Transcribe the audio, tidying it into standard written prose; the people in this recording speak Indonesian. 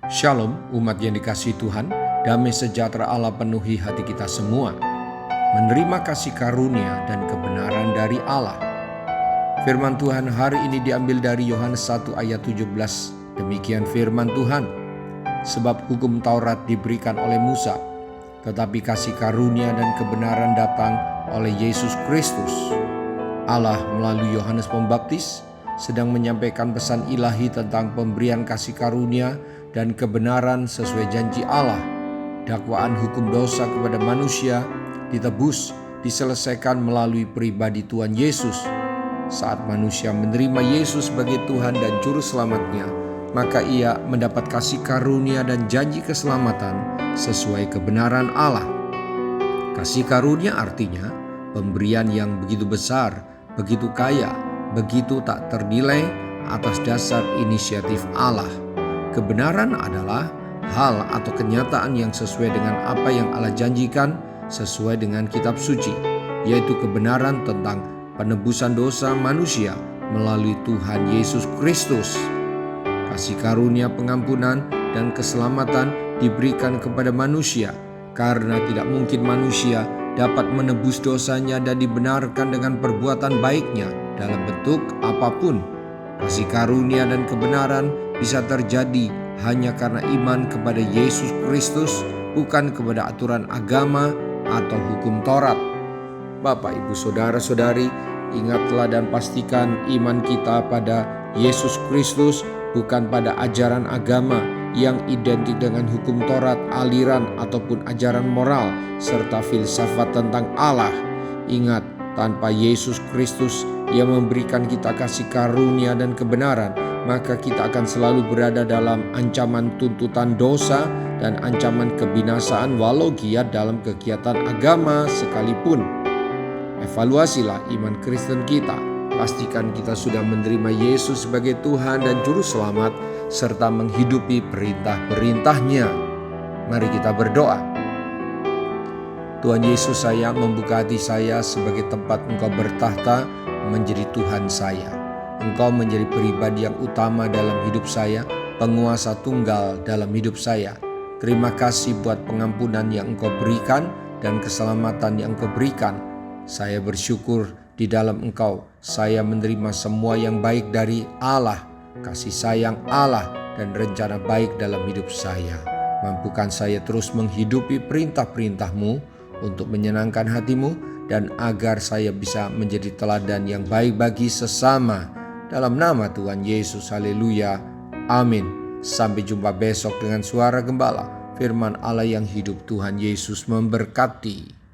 Shalom umat yang dikasihi Tuhan, damai sejahtera Allah penuhi hati kita semua. Menerima kasih karunia dan kebenaran dari Allah. Firman Tuhan hari ini diambil dari Yohanes 1 ayat 17. Demikian firman Tuhan. Sebab hukum Taurat diberikan oleh Musa, tetapi kasih karunia dan kebenaran datang oleh Yesus Kristus. Allah melalui Yohanes Pembaptis sedang menyampaikan pesan ilahi tentang pemberian kasih karunia dan kebenaran sesuai janji Allah. Dakwaan hukum dosa kepada manusia ditebus, diselesaikan melalui pribadi Tuhan Yesus. Saat manusia menerima Yesus sebagai Tuhan dan Juru Selamatnya, maka ia mendapat kasih karunia dan janji keselamatan sesuai kebenaran Allah. Kasih karunia artinya pemberian yang begitu besar, begitu kaya, begitu tak ternilai atas dasar inisiatif Allah. Kebenaran adalah hal atau kenyataan yang sesuai dengan apa yang Allah janjikan sesuai dengan kitab suci, yaitu kebenaran tentang penebusan dosa manusia melalui Tuhan Yesus Kristus. Kasih karunia pengampunan dan keselamatan diberikan kepada manusia karena tidak mungkin manusia dapat menebus dosanya dan dibenarkan dengan perbuatan baiknya dalam bentuk apapun. Kasih karunia dan kebenaran bisa terjadi hanya karena iman kepada Yesus Kristus, bukan kepada aturan agama atau hukum Taurat. Bapak, Ibu, Saudara-saudari, ingatlah dan pastikan iman kita pada Yesus Kristus bukan pada ajaran agama yang identik dengan hukum Taurat, aliran ataupun ajaran moral serta filsafat tentang Allah. Ingat, tanpa Yesus Kristus yang memberikan kita kasih karunia dan kebenaran, maka kita akan selalu berada dalam ancaman tuntutan dosa dan ancaman kebinasaan walau giat dalam kegiatan agama sekalipun. Evaluasilah iman Kristen kita. Pastikan kita sudah menerima Yesus sebagai Tuhan dan Juru Selamat serta menghidupi perintah-perintahnya. Mari kita berdoa. Tuhan Yesus, saya membuka hati saya sebagai tempat Engkau bertahta menjadi Tuhan saya. Engkau menjadi pribadi yang utama dalam hidup saya, penguasa tunggal dalam hidup saya. Terima kasih buat pengampunan yang Engkau berikan dan keselamatan yang Engkau berikan. Saya bersyukur di dalam Engkau saya menerima semua yang baik dari Allah, kasih sayang Allah dan rencana baik dalam hidup saya. Mampukan saya terus menghidupi perintah-perintah-Mu untuk menyenangkan hati-Mu dan agar saya bisa menjadi teladan yang baik bagi sesama. Dalam nama Tuhan Yesus, haleluya, amin. Sampai jumpa besok dengan suara gembala, firman Allah yang hidup. Tuhan Yesus memberkati.